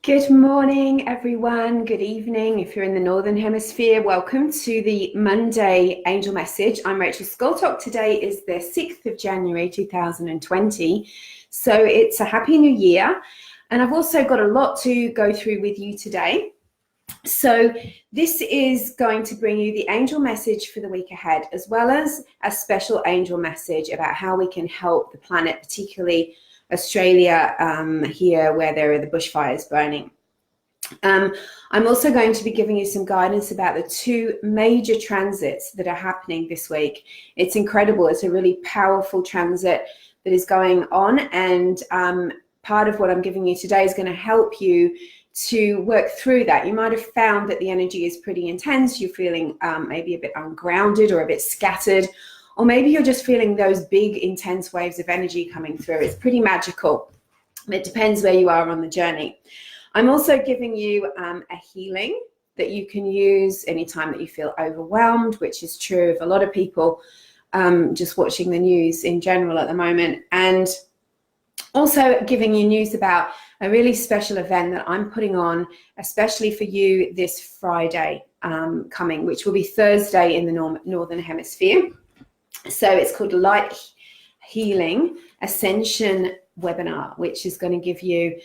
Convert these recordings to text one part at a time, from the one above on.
Good morning, everyone. Good evening. If you're in the Northern Hemisphere, welcome to the Monday Angel Message. I'm Rachel Scoltock. Today is the 6th of January 2020. So it's a happy new year. And I've also got a lot to go through with you today. So this is going to bring you the angel message for the week ahead, as well as a special angel message about how we can help the planet, particularly Australia, here where there are the bushfires burning. I'm also going to be giving you some guidance about the two major transits that are happening this week. It's incredible. It's a really powerful transit that is going on, and part of what I'm giving you today is going to help you to work through that. You might have found that the energy is pretty intense. You're feeling maybe a bit ungrounded or a bit scattered, or maybe you're just feeling those big intense waves of energy coming through. It's pretty magical. It depends where you are on the journey. I'm also giving you a healing that you can use anytime that you feel overwhelmed, which is true of a lot of people just watching the news in general at the moment. And also giving you news about a really special event that I'm putting on, especially for you this Friday coming, which will be Thursday in the Northern Hemisphere. So it's called Light Healing Ascension Webinar, which is going to give you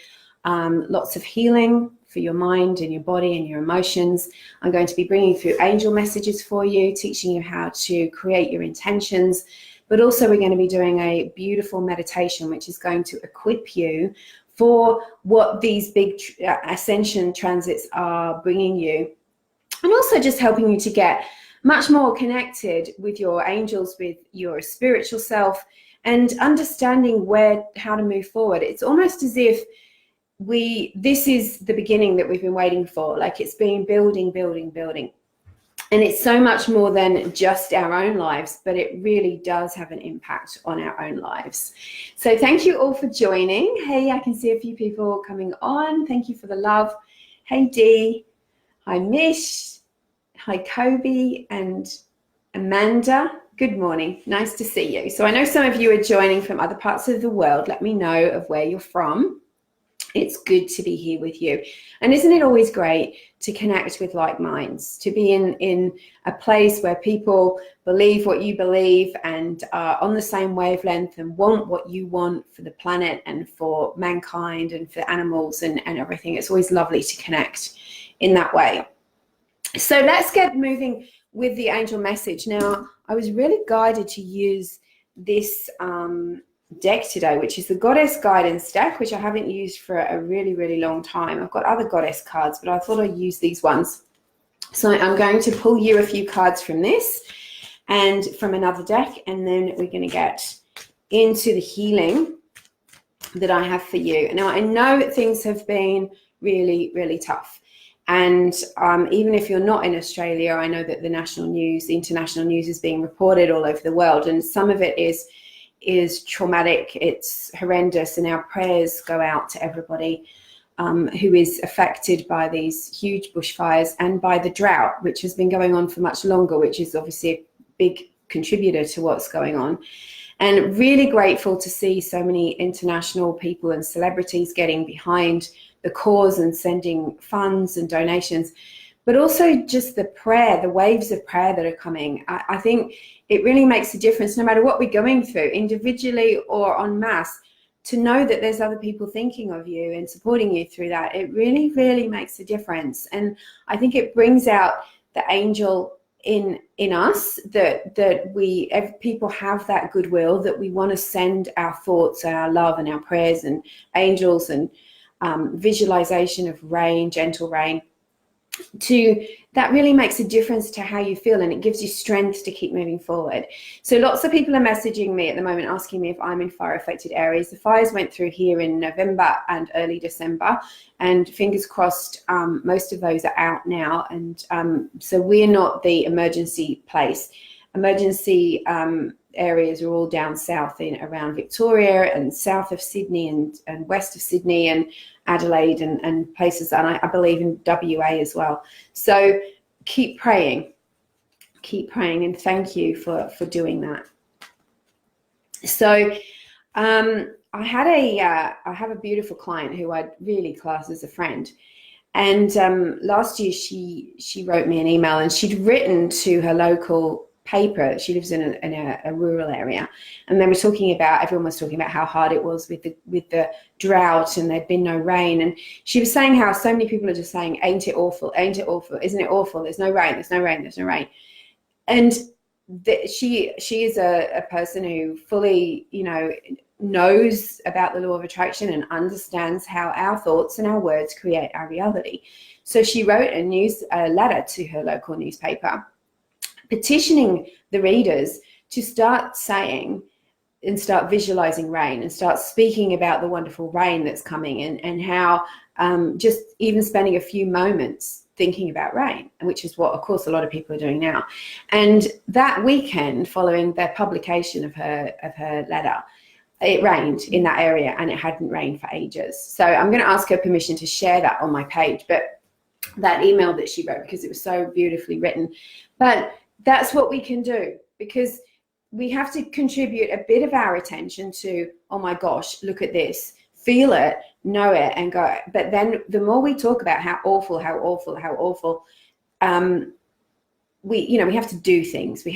lots of healing for your mind and your body and your emotions. I'm going to be bringing through angel messages for you, teaching you how to create your intentions, but also we're going to be doing a beautiful meditation, which is going to equip you for what these big ascension transits are bringing you, and also just helping you to get much more connected with your angels, with your spiritual self, and understanding how to move forward. It's almost as if this is the beginning that we've been waiting for. Like, it's been building. And it's so much more than just our own lives, but it really does have an impact on our own lives. So thank you all for joining. Hey, I can see a few people coming on. Thank you for the love. Hey, Dee. Hi, Mish. Hi, Kobe and Amanda. Good morning. Nice to see you. So I know some of you are joining from other parts of the world. Let me know of where you're from. It's good to be here with you. And isn't it always great to connect with like minds, to be in a place where people believe what you believe and are on the same wavelength and want what you want for the planet and for mankind and for animals and everything. It's always lovely to connect in that way. So let's get moving with the angel message. Now, I was really guided to use this deck today, which is the Goddess Guidance deck, which I haven't used for a really, really long time. I've got other Goddess cards, but I thought I'd use these ones. So I'm going to pull you a few cards from this and from another deck, and then we're going to get into the healing that I have for you. Now, I know that things have been really, really tough. And even if you're not in Australia, I know that the national news, the international news is being reported all over the world. And some of it is traumatic, it's horrendous. And our prayers go out to everybody who is affected by these huge bushfires and by the drought, which has been going on for much longer, which is obviously a big contributor to what's going on. And really grateful to see so many international people and celebrities getting behind the cause and sending funds and donations, but also just the prayer, the waves of prayer that are coming. I think it really makes a difference, no matter what we're going through, individually or en masse, to know that there's other people thinking of you and supporting you through that. It really, really makes a difference. And I think it brings out the angel in us, that people have that goodwill, that we want to send our thoughts and our love and our prayers and angels and visualization of rain, gentle rain, that really makes a difference to how you feel, and it gives you strength to keep moving forward. So lots of people are messaging me at the moment asking me if I'm in fire affected areas. The fires went through here in November and early December, and fingers crossed most of those are out now. And so we're not the emergency place. Emergency areas are all down south around Victoria and south of Sydney and west of Sydney and Adelaide and places, and I believe in WA as well. So keep praying, and thank you for doing that. So I had I have a beautiful client who I'd really class as a friend. And last year she wrote me an email, and she'd written to her local paper. She lives in a rural area, and they were talking about, everyone was talking about how hard it was with the drought, and there'd been no rain. And she was saying how so many people are just saying, ain't it awful, isn't it awful, there's no rain, there's no rain. And she is a person who fully, knows about the law of attraction and understands how our thoughts and our words create our reality. So she wrote a letter to her local newspaper, petitioning the readers to start saying and start visualizing rain, and start speaking about the wonderful rain that's coming, and how just even spending a few moments thinking about rain, which is what, of course, a lot of people are doing now. And that weekend, following the publication of her letter, it rained in that area, and it hadn't rained for ages. So I'm going to ask her permission to share that on my page, but that email that she wrote, because it was so beautifully written. But that's what we can do, because we have to contribute a bit of our attention to, oh my gosh, look at this, feel it, know it, and go. But then the more we talk about how awful, we have to do things.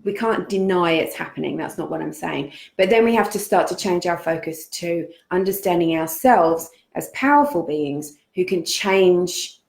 We can't deny it's happening. That's not what I'm saying. But then we have to start to change our focus to understanding ourselves as powerful beings who can change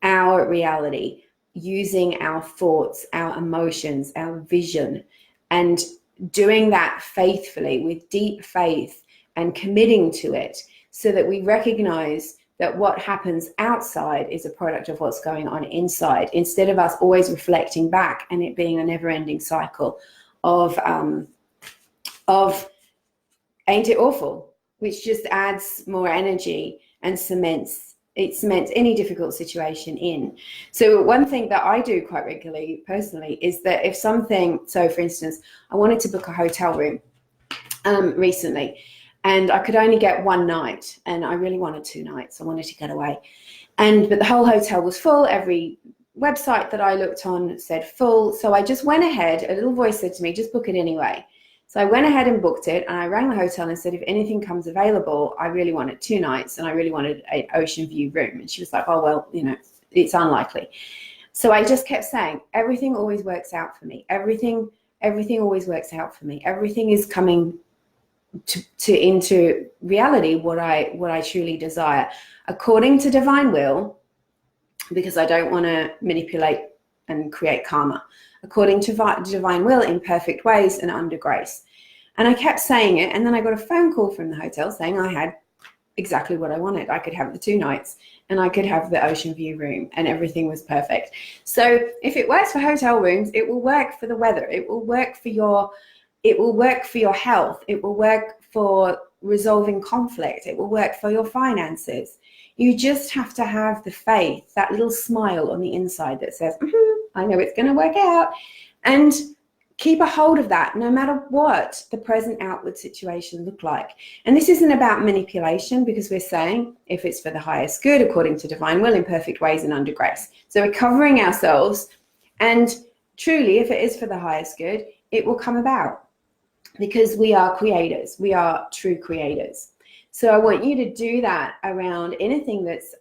our reality using our thoughts, our emotions, our vision, and doing that faithfully with deep faith and committing to it, so that we recognize that what happens outside is a product of what's going on inside, instead of us always reflecting back and it being a never-ending cycle of ain't it awful, which just adds more energy and cements any difficult situation in. So one thing that I do quite regularly personally is that if something, so for instance, I wanted to book a hotel room recently, and I could only get one night, and I really wanted 2 nights. I wanted to get away. But the whole hotel was full. Every website that I looked on said full. So I just went ahead. A little voice said to me, just book it anyway. So I went ahead and booked it, and I rang the hotel and said, if anything comes available, I really wanted 2 nights, and I really wanted an ocean view room. And she was like, oh, well, it's unlikely. So I just kept saying, everything always works out for me. Everything always works out for me. Everything is coming into reality, what I truly desire, according to divine will, because I don't want to manipulate and create karma, according to divine will, in perfect ways and under grace. And I kept saying it, and then I got a phone call from the hotel saying I had exactly what I wanted. I could have the 2 nights, and I could have the ocean view room, and everything was perfect. So if it works for hotel rooms, it will work for the weather. It will work for your health. It will work for resolving conflict. It will work for your finances. You just have to have the faith, that little smile on the inside that says, I know it's going to work out, and keep a hold of that no matter what the present outward situation look like. And this isn't about manipulation, because we're saying if it's for the highest good, according to divine will, in perfect ways and under grace. So we're covering ourselves, and truly, if it is for the highest good, it will come about. Because we are creators, we are true creators. So I want you to do that around anything that's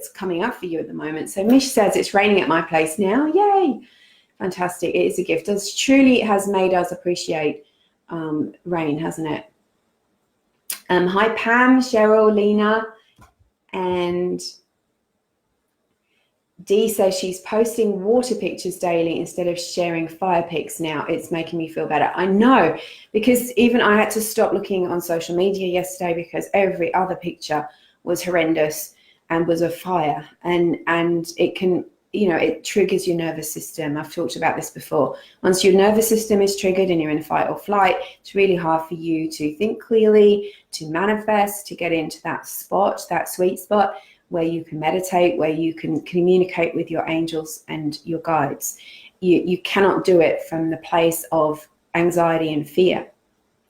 coming up for you at the moment. So Mish says it's raining at my place now. Yay! Fantastic. It is a gift. It truly has made us appreciate rain, hasn't it? Hi Pam, Cheryl, Lena, and Dee says she's posting water pictures daily instead of sharing fire pics now. It's making me feel better. I know, because even I had to stop looking on social media yesterday because every other picture was horrendous and was of fire. And it can, it triggers your nervous system. I've talked about this before. Once your nervous system is triggered and you're in fight or flight, it's really hard for you to think clearly, to manifest, to get into that spot, that sweet spot, where you can meditate, where you can communicate with your angels and your guides. You cannot do it from the place of anxiety and fear.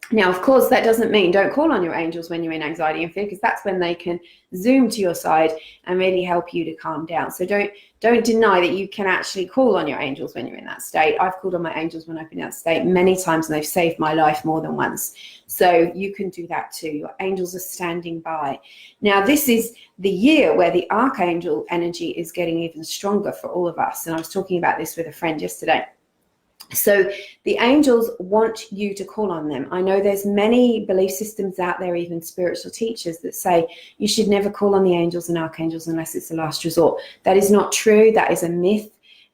Now, of course, that doesn't mean don't call on your angels when you're in anxiety and fear, because that's when they can zoom to your side and really help you to calm down. So don't deny that you can actually call on your angels when you're in that state. I've called on my angels when I've been in that state many times, and they've saved my life more than once. So you can do that too. Your angels are standing by. Now, this is the year where the archangel energy is getting even stronger for all of us. And I was talking about this with a friend yesterday. So the angels want you to call on them. I know there's many belief systems out there, even spiritual teachers, that say you should never call on the angels and archangels unless it's the last resort. That is not true. That is a myth,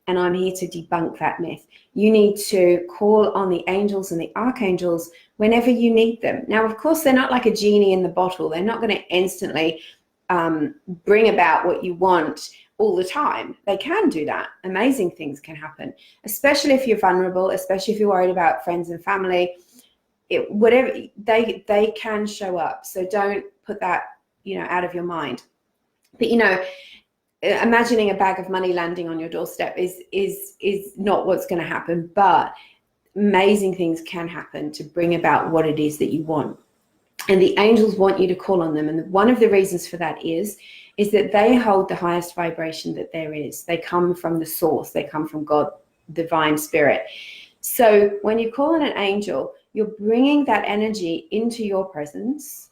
and I'm here to debunk that myth. You need to call on the angels and the archangels whenever you need them. Now, of course, they're not like a genie in the bottle. They're not going to instantly bring about what you want all the time. They can do that. Amazing things can happen, especially if you're vulnerable, especially if you're worried about friends and family. Whatever, they can show up. So don't put that, out of your mind. But imagining a bag of money landing on your doorstep is not what's going to happen. But amazing things can happen to bring about what it is that you want. And the angels want you to call on them. And one of the reasons for that is that they hold the highest vibration that there is. They come from the source. They come from God, divine spirit. So when you call on an angel, you're bringing that energy into your presence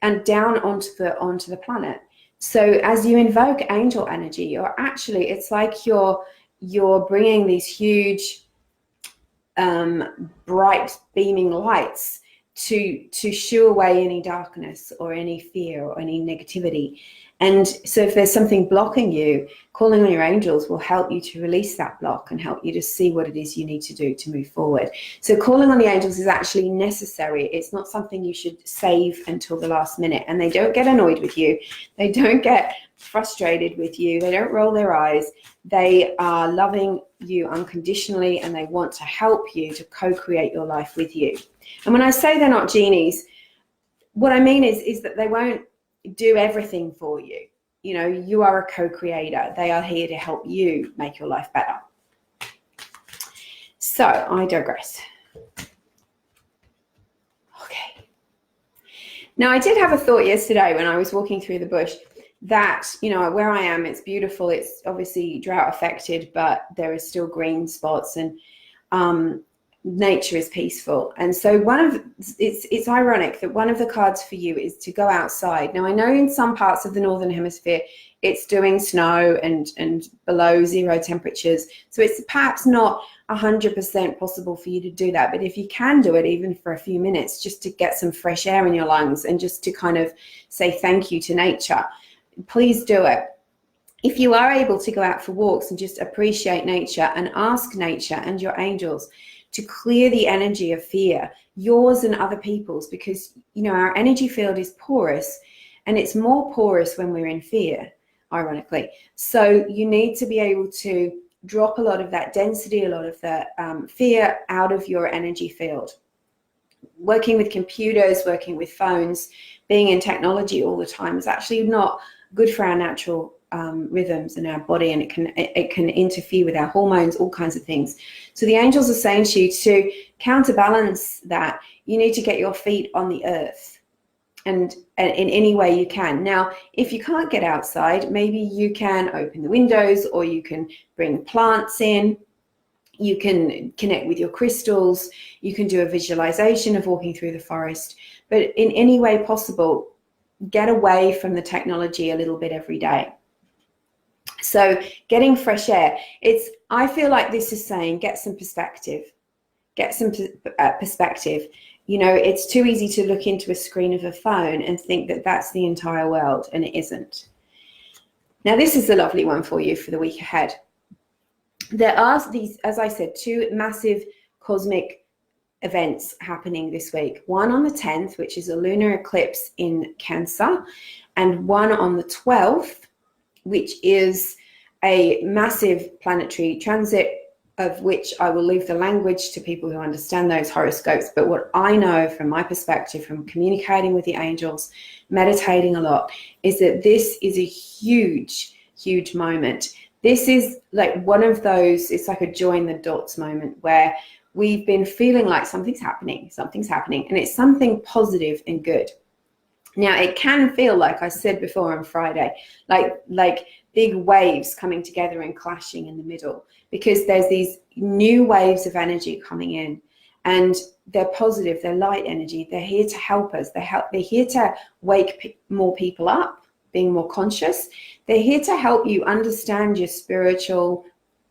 and down onto the planet. So as you invoke angel energy, it's like you're bringing these huge, bright beaming lights to shoo away any darkness or any fear or any negativity. And so if there's something blocking you, calling on your angels will help you to release that block and help you to see what it is you need to do to move forward. So calling on the angels is actually necessary. It's not something you should save until the last minute. And they don't get annoyed with you. They don't get frustrated with you. They don't roll their eyes. They are loving you unconditionally, and they want to help you to co-create your life with you. And when I say they're not genies, what I mean is that they won't do everything for you. You are a co-creator. They are here to help you make your life better. So I digress. Okay. Now, I did have a thought yesterday when I was walking through the bush that, where I am, it's beautiful. It's obviously drought affected, but there are still green spots, and nature is peaceful. And so it's ironic that one of the cards for you is to go outside. Now, I know in some parts of the Northern Hemisphere it's doing snow and below zero temperatures, so it's perhaps not 100% possible for you to do that. But if you can do it, even for a few minutes, just to get some fresh air in your lungs and just to kind of say thank you to nature, please do it. If you are able to go out for walks and just appreciate nature and ask nature and your angels to clear the energy of fear, yours and other people's, because our energy field is porous, and it's more porous when we're in fear, ironically. So you need to be able to drop a lot of that density, a lot of that fear out of your energy field. Working with computers, working with phones, being in technology all the time is actually not good for our natural rhythms in our body, and it can interfere with our hormones, all kinds of things. So the angels are saying to you, to counterbalance that, you need to get your feet on the earth, and in any way you can. Now, if you can't get outside, maybe you can open the windows, or you can bring plants in. You can connect with your crystals. You can do a visualization of walking through the forest. But in any way possible, get away from the technology a little bit every day. So getting fresh air, I feel like this is saying get some perspective. Get some perspective. It's too easy to look into a screen of a phone and think that that's the entire world, and it isn't. Now, this is a lovely one for you for the week ahead. There are these, as I said, two massive cosmic events happening this week. One on the 10th, which is a lunar eclipse in Cancer, and one on the 12th, which is a massive planetary transit, of which I will leave the language to people who understand those horoscopes. But what I know from my perspective, from communicating with the angels, meditating a lot, is that this is a huge, huge moment. This is like one of those, it's like a join the dots moment where we've been feeling like something's happening, and it's something positive and good. Now, it can feel, like I said before on Friday, like big waves coming together and clashing in the middle, because there's these new waves of energy coming in, and they're positive, they're light energy. They're here to help us. They're here to wake more people up, being more conscious. They're here to help you understand your spiritual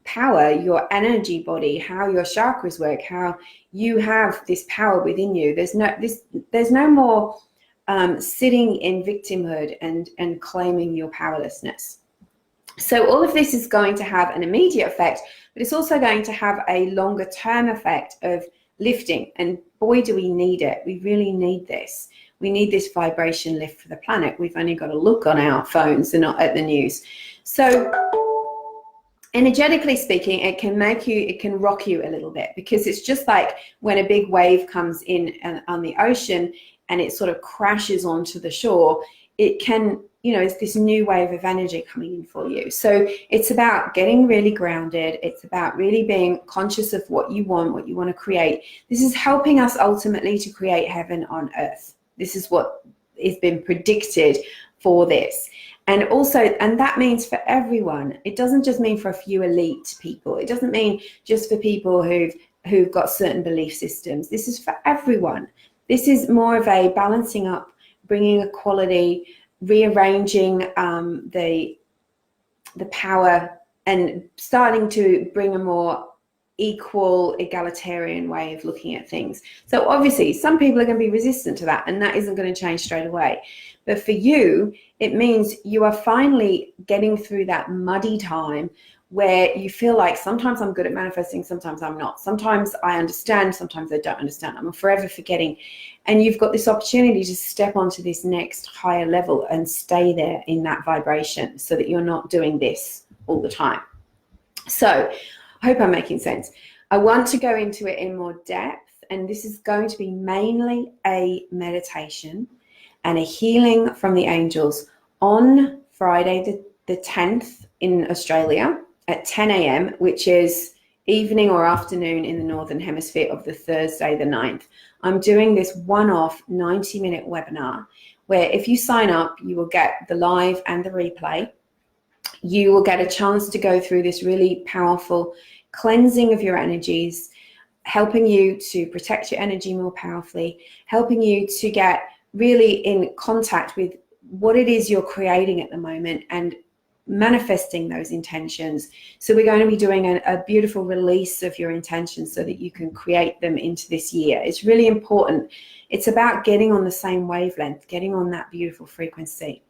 power, your energy body, how your chakras work, how you have this power within you. There's no more sitting in victimhood and claiming your powerlessness. So all of this is going to have an immediate effect, but it's also going to have a longer term effect of lifting. And boy, do we need it. We really need this. We need this vibration lift for the planet. We've only got to look on our phones and not at the news. So energetically speaking, it can rock you a little bit, because it's just like when a big wave comes in on the ocean and it sort of crashes onto the shore. It can, it's this new wave of energy coming in for you. So it's about getting really grounded. It's about really being conscious of what you want to create. This is helping us ultimately to create heaven on earth. This is what has been predicted for this. And that means for everyone. It doesn't just mean for a few elite people. It doesn't mean just for people who've got certain belief systems. This is for everyone. This is more of a balancing up, bringing equality, rearranging the power, and starting to bring a more equal, egalitarian way of looking at things. So obviously some people are going to be resistant to that, and that isn't going to change straight away. But for you, it means you are finally getting through that muddy time where you feel like sometimes I'm good at manifesting, sometimes I'm not. Sometimes I understand, sometimes I don't understand. I'm forever forgetting. And you've got this opportunity to step onto this next higher level and stay there in that vibration, so that you're not doing this all the time. So I hope I'm making sense. I want to go into it in more depth, and this is going to be mainly a meditation and a healing from the angels on Friday the 10th in Australia at 10 a.m, which is evening or afternoon in the Northern Hemisphere of the Thursday the 9th. I'm doing this one-off 90-minute webinar where if you sign up, you will get the live and the replay. You will get a chance to go through this really powerful cleansing of your energies, helping you to protect your energy more powerfully, helping you to get really in contact with what it is you're creating at the moment and manifesting those intentions. So we're going to be doing a beautiful release of your intentions so that you can create them into this year. It's really important. It's about getting on the same wavelength, getting on that beautiful frequency.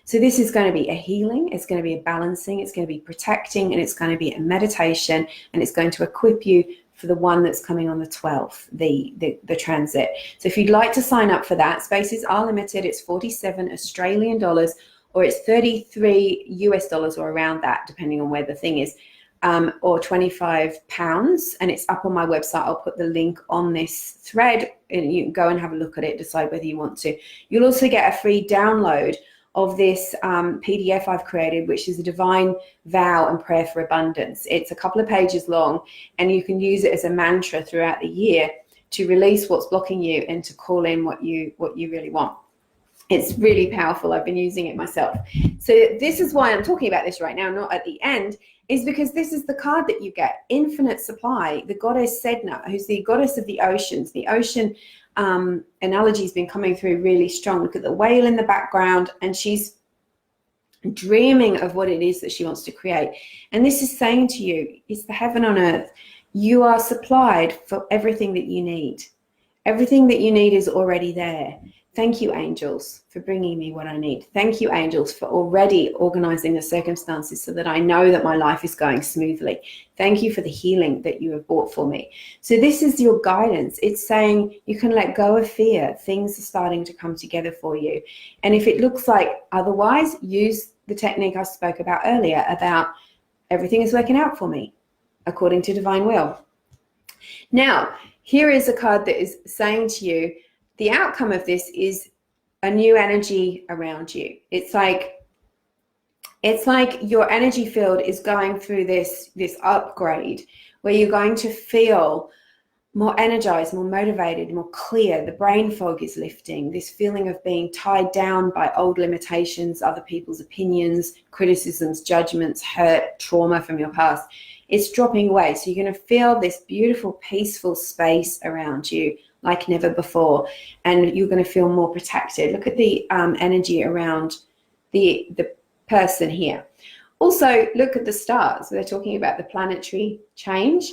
So this is going to be a healing, it's going to be a balancing, it's going to be protecting, and it's going to be a meditation, and it's going to equip you for the one that's coming on the 12th, the transit. So if you'd like to sign up for that, spaces are limited. It's 47 Australian dollars, or it's 33 US dollars or around that, depending on where the thing is, or 25 pounds. And it's up on my website. I'll put the link on this thread and you can go and have a look at it, decide whether you want to. You'll also get a free download of this PDF I've created, which is a divine vow and prayer for abundance. It's a couple of pages long, and you can use it as a mantra throughout the year to release what's blocking you and to call in what you really want. It's really powerful. I've been using it myself. So this is why I'm talking about this right now, not at the end, is because this is the card that you get, infinite supply. The goddess Sedna, who's the goddess of the oceans. The ocean analogy has been coming through really strong. Look at the whale in the background, and she's dreaming of what it is that she wants to create. And this is saying to you, it's the heaven on earth. You are supplied for everything that you need. Everything that you need is already there. Thank you, angels, for bringing me what I need. Thank you, angels, for already organizing the circumstances so that I know that my life is going smoothly. Thank you for the healing that you have brought for me. So this is your guidance. It's saying you can let go of fear. Things are starting to come together for you. And if it looks like otherwise, use the technique I spoke about earlier about everything is working out for me according to divine will. Now, here is a card that is saying to you, the outcome of this is a new energy around you. It's like your energy field is going through this upgrade where you're going to feel more energized, more motivated, more clear. The brain fog is lifting. This feeling of being tied down by old limitations, other people's opinions, criticisms, judgments, hurt, trauma from your past, it's dropping away. So you're going to feel this beautiful, peaceful space around you like never before. And you're going to feel more protected. Look at the energy around the person here. Also, look at the stars. They're talking about the planetary change.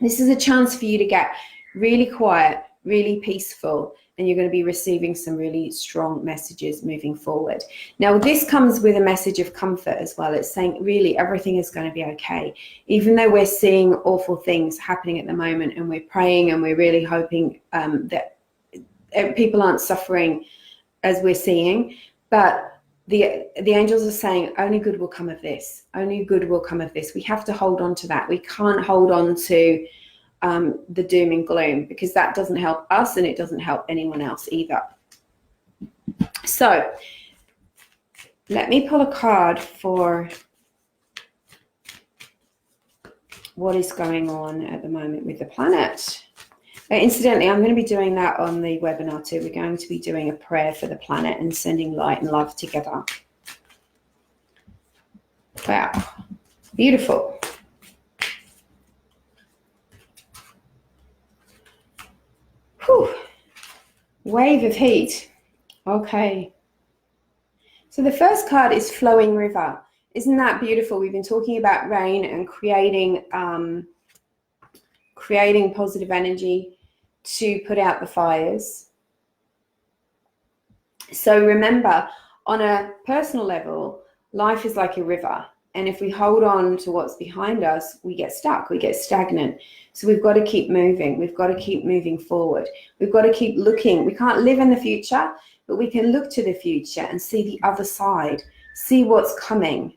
This is a chance for you to get really quiet, really peaceful, and you're going to be receiving some really strong messages moving forward. Now, this comes with a message of comfort as well. It's saying really everything is going to be okay. Even though we're seeing awful things happening at the moment, and we're praying and we're really hoping that people aren't suffering as we're seeing, but the angels are saying only good will come of this. Only good will come of this. We have to hold on to that. We can't hold on to the doom and gloom, because that doesn't help us and it doesn't help anyone else either. So let me pull a card for what is going on at the moment with the planet. Incidentally, I'm going to be doing that on the webinar too. We're going to be doing a prayer for the planet and sending light and love together. Wow, beautiful. Whew. Wave of heat. Okay. So the first card is Flowing River. Isn't that beautiful? We've been talking about rain and creating positive energy to put out the fires. So remember, on a personal level, life is like a river. And if we hold on to what's behind us, we get stuck, we get stagnant. So we've got to keep moving. We've got to keep moving forward. We've got to keep looking. We can't live in the future, but we can look to the future and see the other side, see what's coming,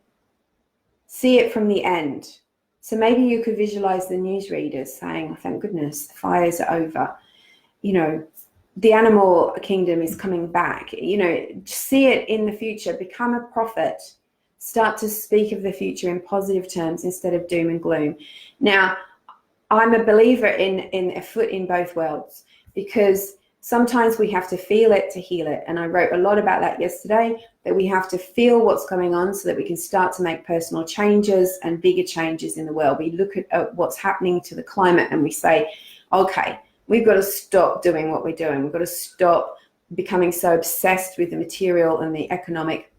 see it from the end. So maybe you could visualize the newsreaders saying, oh, thank goodness, the fires are over. You know, the animal kingdom is coming back. You know, see it in the future, become a prophet, start to speak of the future in positive terms instead of doom and gloom. Now, I'm a believer in a foot in both worlds, because sometimes we have to feel it to heal it. And I wrote a lot about that yesterday, that we have to feel what's going on so that we can start to make personal changes and bigger changes in the world. We look at what's happening to the climate and we say, okay, we've got to stop doing what we're doing. We've got to stop becoming so obsessed with the material and the economic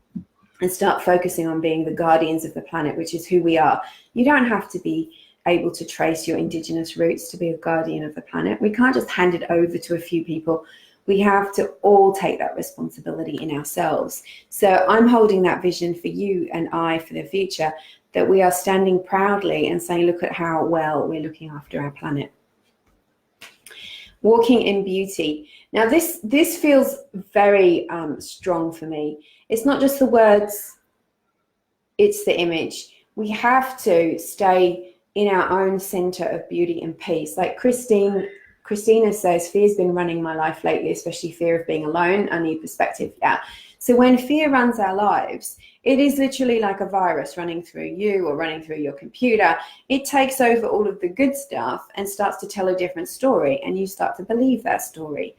and start focusing on being the guardians of the planet, which is who we are. You don't have to be able to trace your indigenous roots to be a guardian of the planet. We can't just hand it over to a few people. We have to all take that responsibility in ourselves. So I'm holding that vision for you and I for the future, that we are standing proudly and saying, look at how well we're looking after our planet. Walking in beauty. Now this feels very strong for me. It's not just the words, it's the image. We have to stay in our own center of beauty and peace. Like Christina says, fear's been running my life lately, especially fear of being alone. I need perspective. Yeah. So when fear runs our lives, it is literally like a virus running through you or running through your computer. It takes over all of the good stuff and starts to tell a different story, and you start to believe that story.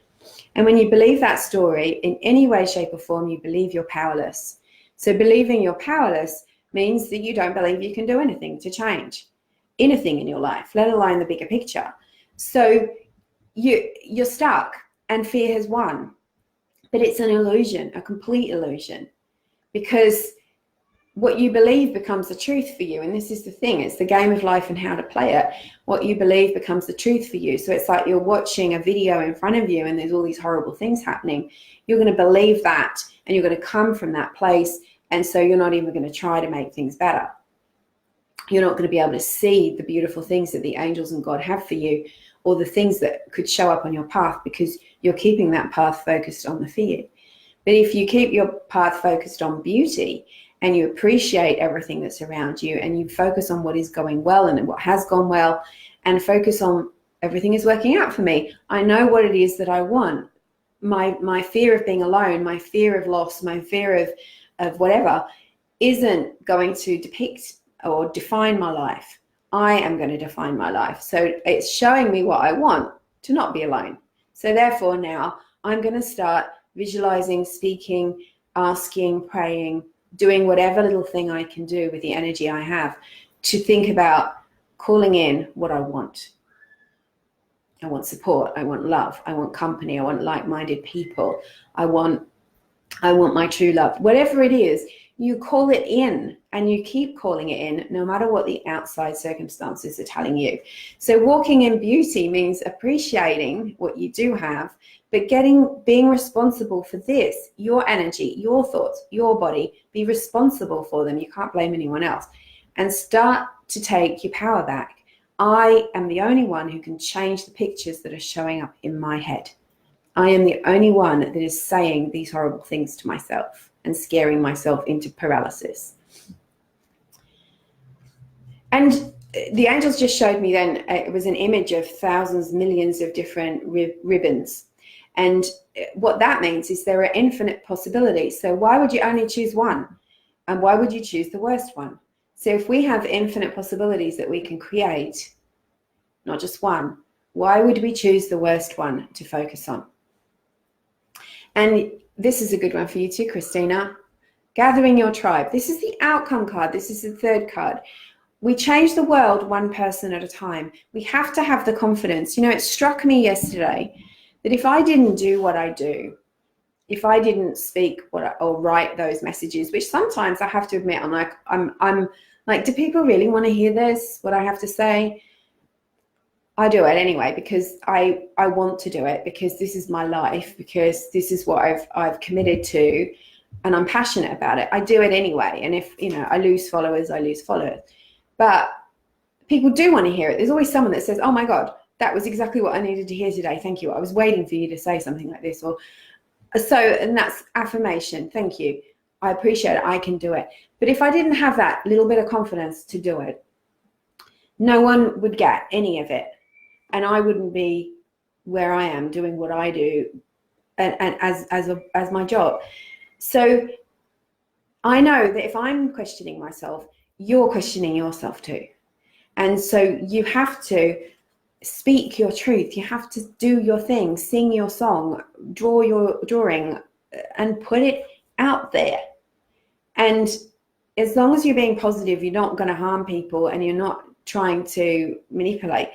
And when you believe that story in any way, shape, or form, you believe you're powerless. So believing you're powerless means that you don't believe you can do anything to change anything in your life, let alone the bigger picture. So you're stuck and fear has won. But it's an illusion, a complete illusion, because what you believe becomes the truth for you. And this is the thing, it's the game of life and how to play it. What you believe becomes the truth for you. So it's like you're watching a video in front of you and there's all these horrible things happening. You're going to believe that, and you're going to come from that place. And so you're not even going to try to make things better. You're not going to be able to see the beautiful things that the angels and God have for you, or the things that could show up on your path, because you're keeping that path focused on the fear. But if you keep your path focused on beauty and you appreciate everything that's around you, and you focus on what is going well and what has gone well, and focus on everything is working out for me. I know what it is that I want. My fear of being alone, my fear of loss, my fear of whatever isn't going to depict or define my life. I am going to define my life. So it's showing me what I want, to not be alone. So therefore now I'm going to start visualizing, speaking, asking, praying, doing whatever little thing I can do with the energy I have to think about calling in what I want. I want support. I want love. I want company. I want like-minded people. I want my true love. Whatever it is, you call it in and you keep calling it in no matter what the outside circumstances are telling you. So walking in beauty means appreciating what you do have, but being responsible for this, your energy, your thoughts, your body, be responsible for them. You can't blame anyone else. And start to take your power back. I am the only one who can change the pictures that are showing up in my head. I am the only one that is saying these horrible things to myself and scaring myself into paralysis. And the angels just showed me then, it was an image of thousands, millions of different ribbons. And what that means is there are infinite possibilities. So why would you only choose one? And why would you choose the worst one? So if we have infinite possibilities that we can create, not just one, why would we choose the worst one to focus on? And this is a good one for you too, Christina. Gathering your tribe. This is the outcome card. This is the third card. We change the world one person at a time. We have to have the confidence. You know, it struck me yesterday that if I didn't do what I do, if I didn't speak or write those messages, which sometimes I have to admit, I'm like, do people really want to hear this, what I have to say? I do it anyway because I want to do it, because this is my life, because this is what I've committed to, and I'm passionate about it. I do it anyway. And if, you know, I lose followers, I lose followers. But people do want to hear it. There's always someone that says, oh my God, that was exactly what I needed to hear today. Thank you. I was waiting for you to say something like this. Or so, and that's affirmation. Thank you. I appreciate it. I can do it. But if I didn't have that little bit of confidence to do it, no one would get any of it. And I wouldn't be where I am doing what I do and as my job. So I know that if I'm questioning myself, you're questioning yourself too. And so you have to speak your truth. You have to do your thing, sing your song, draw your drawing, and put it out there. And as long as you're being positive, you're not going to harm people and you're not trying to manipulate,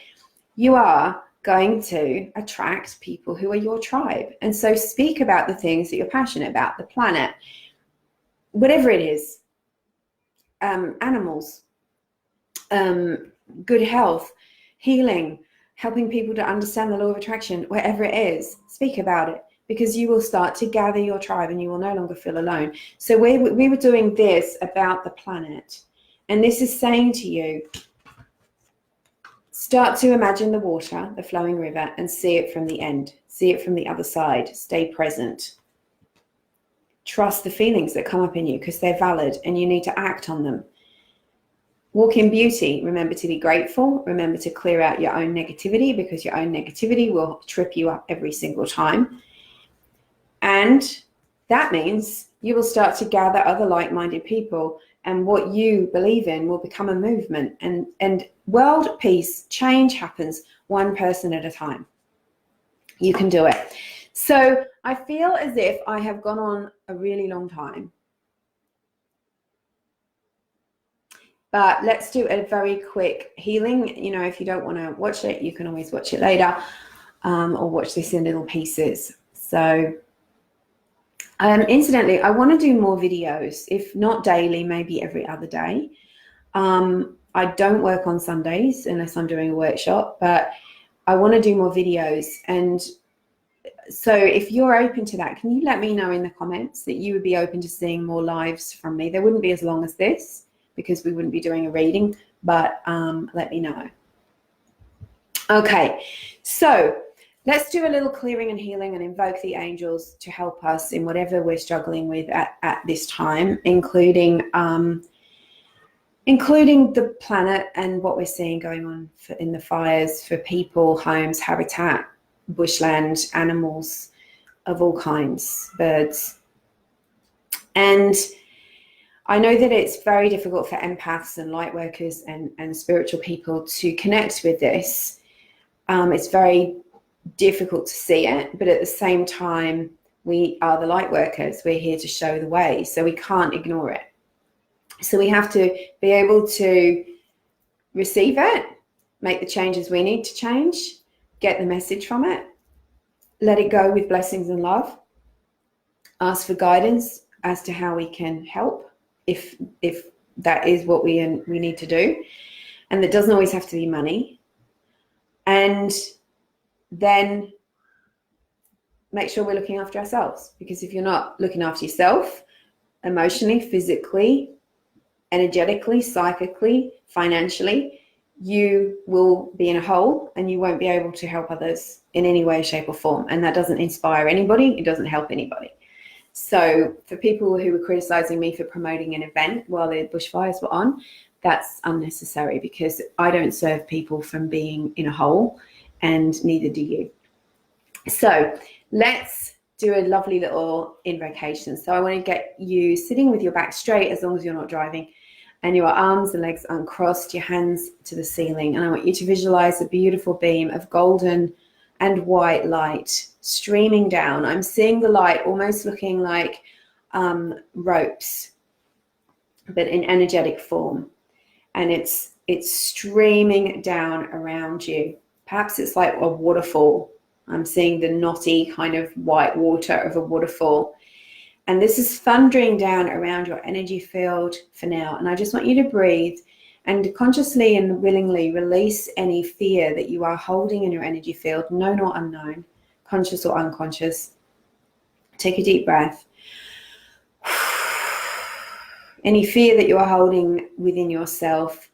you are going to attract people who are your tribe. And so speak about the things that you're passionate about, the planet, whatever it is, animals, good health, healing, helping people to understand the law of attraction, whatever it is, speak about it, because you will start to gather your tribe and you will no longer feel alone. So we were doing this about the planet. And this is saying to you, start to imagine the water, the flowing river, and see it from the end. See it from the other side. Stay present. Trust the feelings that come up in you because they're valid and you need to act on them. Walk in beauty. Remember to be grateful. Remember to clear out your own negativity, because your own negativity will trip you up every single time. And that means you will start to gather other like-minded people, and what you believe in will become a movement, and world peace, change happens one person at a time. You can do it. So I feel as if I have gone on a really long time. But let's do a very quick healing. You know, if you don't want to watch it, you can always watch it later, or watch this in little pieces. So incidentally, I want to do more videos, if not daily, maybe every other day. I don't work on Sundays unless I'm doing a workshop, but I want to do more videos. And so if you're open to that, can you let me know in the comments that you would be open to seeing more lives from me? They wouldn't be as long as this because we wouldn't be doing a reading, but let me know. Okay, so let's do a little clearing and healing and invoke the angels to help us in whatever we're struggling with at this time, including the planet and what we're seeing going on in the fires for people, homes, habitat, bushland, animals of all kinds, birds. And I know that it's very difficult for empaths and light workers and spiritual people to connect with this. It's very difficult to see it, but at the same time, we are the light workers. We're here to show the way, so we can't ignore it. So we have to be able to receive it, make the changes we need to change, get the message from it, let it go with blessings and love, ask for guidance as to how we can help if that is what we need to do. And that doesn't always have to be money. And then make sure we're looking after ourselves, because if you're not looking after yourself emotionally, physically, energetically, psychically, financially, you will be in a hole and you won't be able to help others in any way, shape or form. And that doesn't inspire anybody. It doesn't help anybody. So for people who were criticizing me for promoting an event while the bushfires were on, that's unnecessary, because I don't serve people from being in a hole, and neither do you. So let's do a lovely little invocation. So I want to get you sitting with your back straight, as long as you're not driving, and your arms and legs uncrossed, your hands to the ceiling. And I want you to visualize a beautiful beam of golden and white light streaming down. I'm seeing the light almost looking like ropes, but in energetic form. And it's streaming down around you. Perhaps it's like a waterfall. I'm seeing the knotty kind of white water of a waterfall. And this is thundering down around your energy field for now. And I just want you to breathe and consciously and willingly release any fear that you are holding in your energy field, known or unknown, conscious or unconscious. Take a deep breath. Any fear that you are holding within yourself,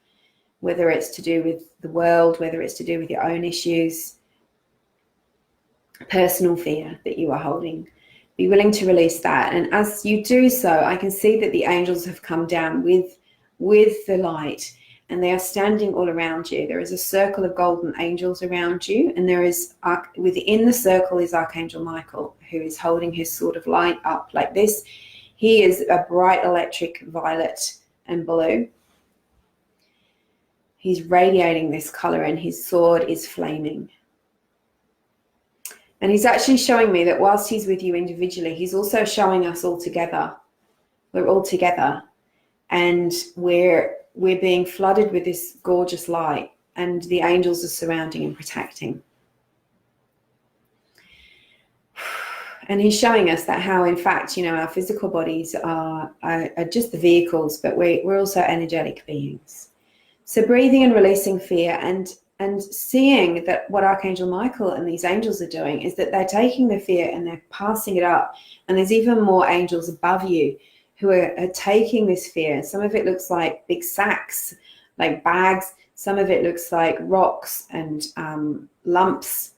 whether it's to do with the world, whether it's to do with your own issues, personal fear that you are holding, be willing to release that. And as you do so, I can see that the angels have come down with the light, and they are standing all around you. There is a circle of golden angels around you, and there is within the circle is Archangel Michael, who is holding his sword of light up like this. He is a bright electric violet and blue. He's radiating this color, and his sword is flaming. And he's actually showing me that whilst he's with you individually, he's also showing us all together. We're all together, and we're being flooded with this gorgeous light, and the angels are surrounding and protecting. And he's showing us that how, in fact, our physical bodies are just the vehicles, but we're also energetic beings. So breathing and releasing fear, and seeing that what Archangel Michael and these angels are doing is that they're taking the fear and they're passing it up. And there's even more angels above you who are taking this fear. Some of it looks like big sacks, like bags. Some of it looks like rocks and lumps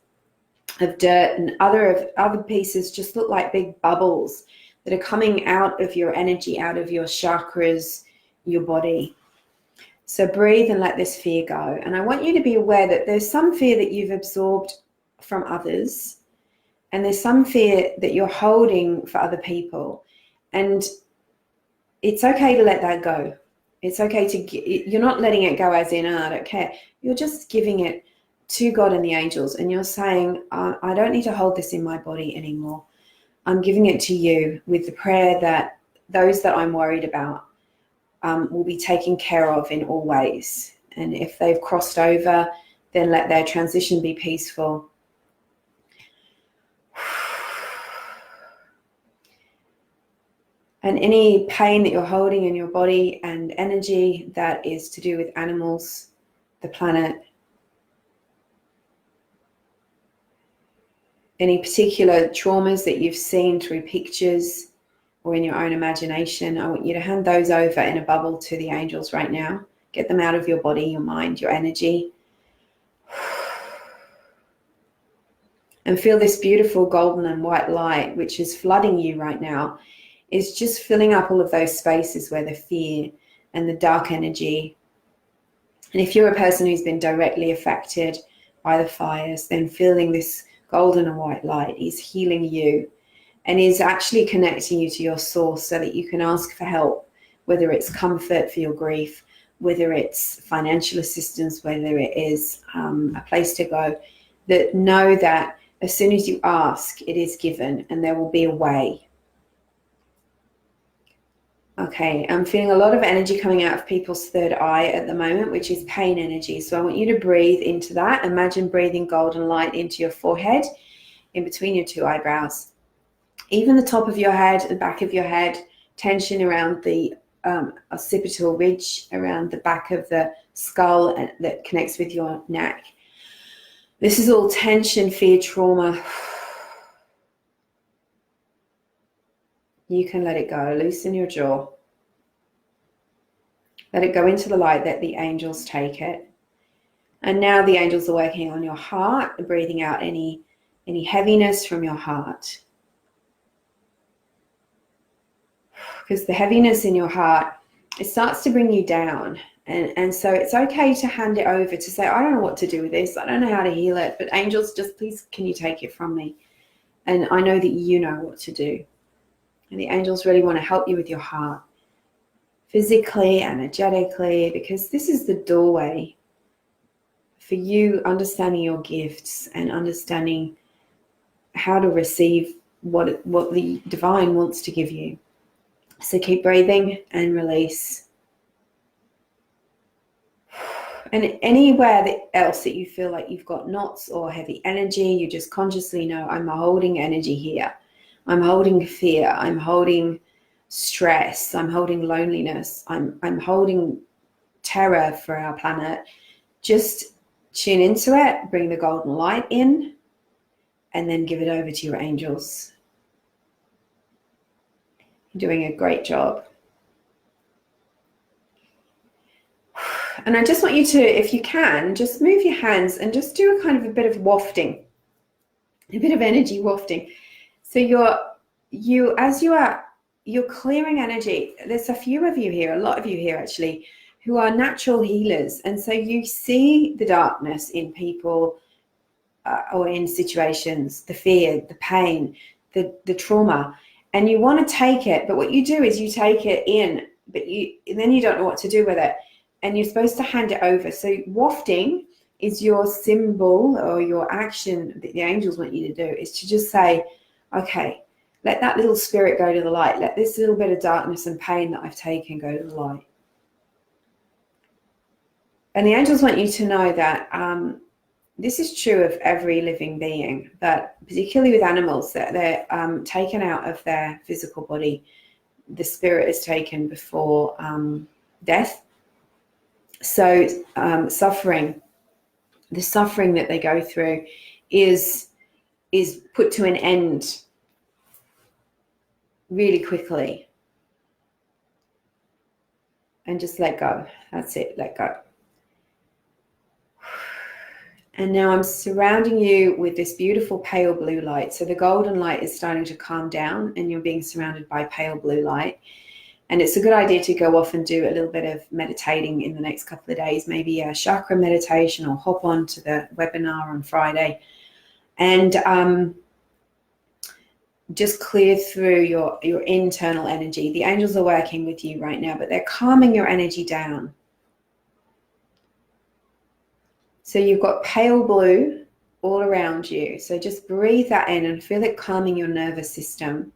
of dirt, and other pieces just look like big bubbles that are coming out of your energy, out of your chakras, your body. So breathe and let this fear go. And I want you to be aware that there's some fear that you've absorbed from others, and there's some fear that you're holding for other people. And it's okay to let that go. It's okay you're not letting it go as in, I don't care. You're just giving it to God and the angels, and you're saying, I don't need to hold this in my body anymore. I'm giving it to you with the prayer that those that I'm worried about will be taken care of in all ways. And if they've crossed over, then let their transition be peaceful. And any pain that you're holding in your body and energy that is to do with animals, the planet, any particular traumas that you've seen through pictures or in your own imagination, I want you to hand those over in a bubble to the angels right now. Get them out of your body, your mind, your energy. And feel this beautiful golden and white light, which is flooding you right now, is just filling up all of those spaces where the fear and the dark energy. And if you're a person who's been directly affected by the fires, then feeling this golden and white light is healing you and is actually connecting you to your source so that you can ask for help whether it's comfort for your grief, whether it's financial assistance, whether it is a place to go, that know that as soon as you ask, it is given, and there will be a way. Okay, I'm feeling a lot of energy coming out of people's third eye at the moment, which is pain energy. So I want you to breathe into that. Imagine breathing golden light into your forehead, in between your two eyebrows, even the top of your head, the back of your head, tension around the occipital ridge, around the back of the skull that connects with your neck. This is all tension, fear, trauma. You can let it go. Loosen your jaw. Let it go into the light. Let the angels take it. And now the angels are working on your heart, breathing out any heaviness from your heart. Because the heaviness in your heart, it starts to bring you down. And so it's okay to hand it over, to say, I don't know what to do with this. I don't know how to heal it. But angels, just please, can you take it from me? And I know that you know what to do. And the angels really want to help you with your heart, physically, energetically, because this is the doorway for you understanding your gifts and understanding how to receive what the divine wants to give you. So keep breathing and release. And anywhere else that you feel like you've got knots or heavy energy, you just consciously know, I'm holding energy here. I'm holding fear. I'm holding stress. I'm holding loneliness. I'm holding terror for our planet. Just tune into it, bring the golden light in, and then give it over to your angels. You're doing a great job. And I just want you to, if you can, just move your hands and just do a kind of a bit of wafting, a bit of energy wafting. So you're clearing energy. There's a few of you here, a lot of you here actually, who are natural healers. And so you see the darkness in people or in situations, the fear, the pain, the trauma, and you want to take it. But what you do is you take it in, but then you don't know what to do with it. And you're supposed to hand it over. So wafting is your symbol or your action that the angels want you to do, is to just say, okay, let that little spirit go to the light. Let this little bit of darkness and pain that I've taken go to the light. And the angels want you to know that this is true of every living being, that particularly with animals, that they're taken out of their physical body. The spirit is taken before death. So the suffering that they go through is put to an end really quickly. And just let go. That's it, let go. And now I'm surrounding you with this beautiful pale blue light. So the golden light is starting to calm down and you're being surrounded by pale blue light. And it's a good idea to go off and do a little bit of meditating in the next couple of days, maybe a chakra meditation, or hop on to the webinar on Friday. And just clear through your internal energy. The angels are working with you right now, but they're calming your energy down. So you've got pale blue all around you. So just breathe that in and feel it calming your nervous system.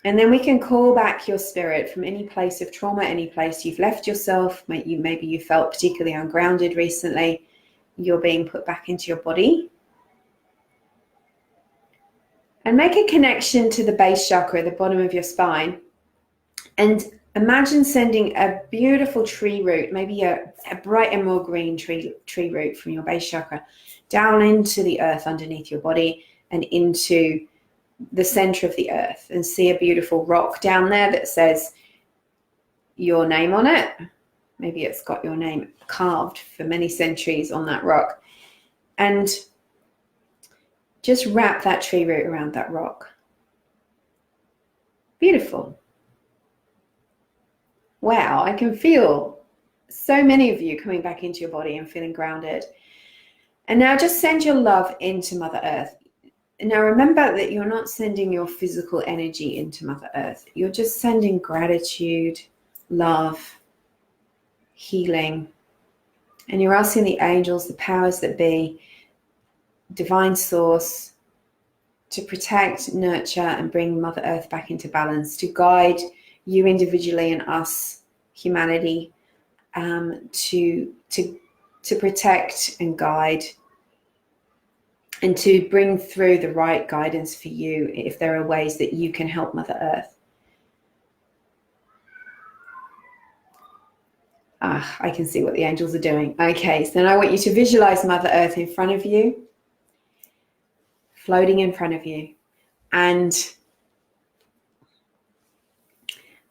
And then we can call back your spirit from any place of trauma, any place you've left yourself. Maybe you felt particularly ungrounded recently. You're being put back into your body. And make a connection to the base chakra, the bottom of your spine. And imagine sending a beautiful tree root, maybe a bright emerald green tree root from your base chakra, down into the earth underneath your body and into the center of the earth, and see a beautiful rock down there that says your name on it. Maybe it's got your name carved for many centuries on that rock. And just wrap that tree root around that rock. Beautiful. Wow, I can feel so many of you coming back into your body and feeling grounded. And now just send your love into Mother Earth. Now remember that you're not sending your physical energy into Mother Earth. You're just sending gratitude, love, healing. And you're asking the angels, the powers that be, divine source, to protect, nurture, and bring Mother Earth back into balance, to guide you individually and us, humanity, to protect and guide, and to bring through the right guidance for you if there are ways that you can help Mother Earth. I can see what the angels are doing. Okay, so then I want you to visualize Mother Earth in front of you, floating in front of you. And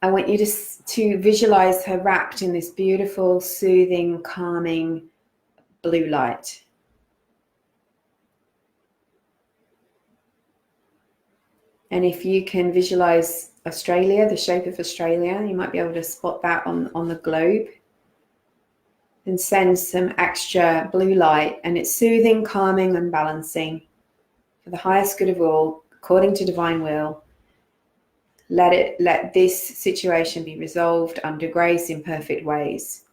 I want you to visualize her wrapped in this beautiful, soothing, calming blue light. And if you can visualize Australia, the shape of Australia, you might be able to spot that on the globe. And send some extra blue light, and it's soothing, calming, and balancing for the highest good of all, according to divine will. Let this situation be resolved under grace in perfect ways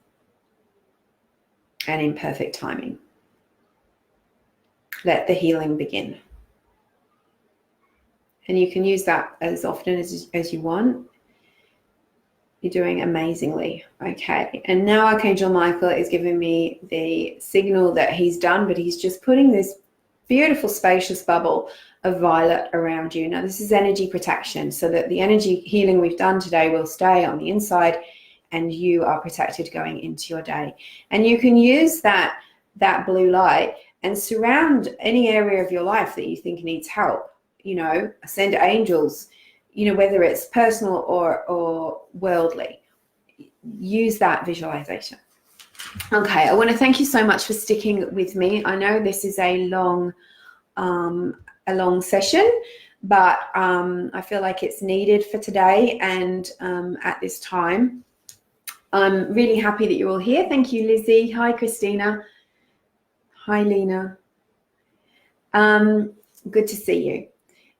and in perfect timing. Let the healing begin. And you can use that as often as you want. You're doing amazingly. Okay. And now Archangel Michael is giving me the signal that he's done, but he's just putting this beautiful spacious bubble of violet around you. Now, this is energy protection, so that the energy healing we've done today will stay on the inside and you are protected going into your day. And you can use that blue light and surround any area of your life that you think needs help. You know, send angels, you know, whether it's personal or worldly. Use that visualization. Okay, I want to thank you so much for sticking with me. I know this is a long session, but I feel like it's needed for today and at this time. I'm really happy that you're all here. Thank you, Lizzie. Hi, Christina. Hi, Lena. Good to see you.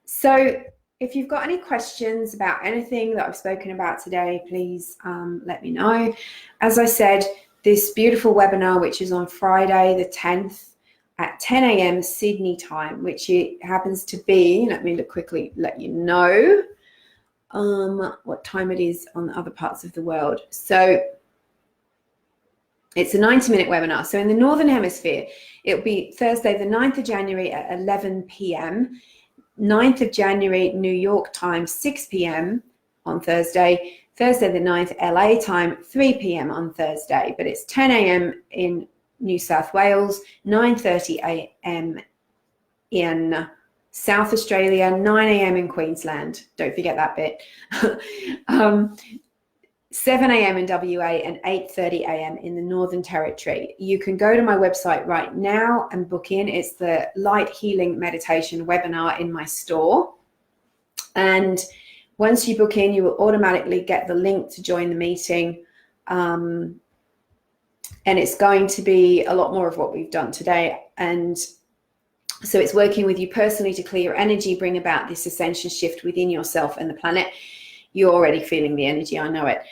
So if you've got any questions about anything that I've spoken about today, please let me know. As I said, this beautiful webinar, which is on Friday the 10th at 10 a.m. Sydney time, which it happens to be, let me quickly let you know what time it is on the other parts of the world. So it's a 90-minute webinar. So in the Northern Hemisphere, it'll be Thursday the 9th of January at 11 p.m. 9th of January, New York time, 6 p.m. on Thursday. Thursday the 9th, LA time, 3 p.m. on Thursday. But it's 10 a.m. in New South Wales, 9:30 a.m. in South Australia, 9 a.m. in Queensland. Don't forget that bit. 7 a.m. in WA and 8:30 a.m. in the Northern Territory. You can go to my website right now and book in. It's the Light Healing Meditation webinar in my store. And once you book in, you will automatically get the link to join the meeting. And it's going to be a lot more of what we've done today. And so it's working with you personally to clear your energy, bring about this ascension shift within yourself and the planet. You're already feeling the energy, I know it.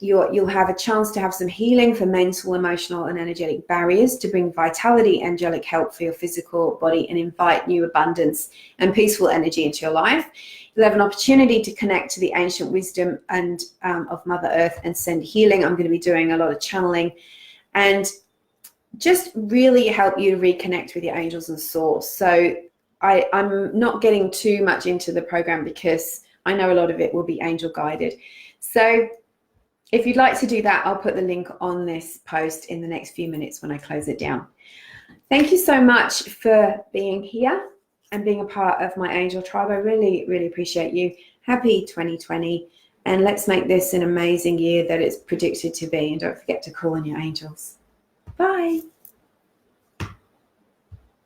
You'll have a chance to have some healing for mental, emotional, and energetic barriers, to bring vitality, angelic help for your physical body, and invite new abundance and peaceful energy into your life. You'll have an opportunity to connect to the ancient wisdom and of Mother Earth and send healing. I'm going to be doing a lot of channeling and just really help you to reconnect with your angels and source. So I'm not getting too much into the program because I know a lot of it will be angel guided. So if you'd like to do that, I'll put the link on this post in the next few minutes when I close it down. Thank you so much for being here and being a part of my angel tribe. I really, really appreciate you. Happy 2020. And let's make this an amazing year that it's predicted to be. And don't forget to call on your angels. Bye.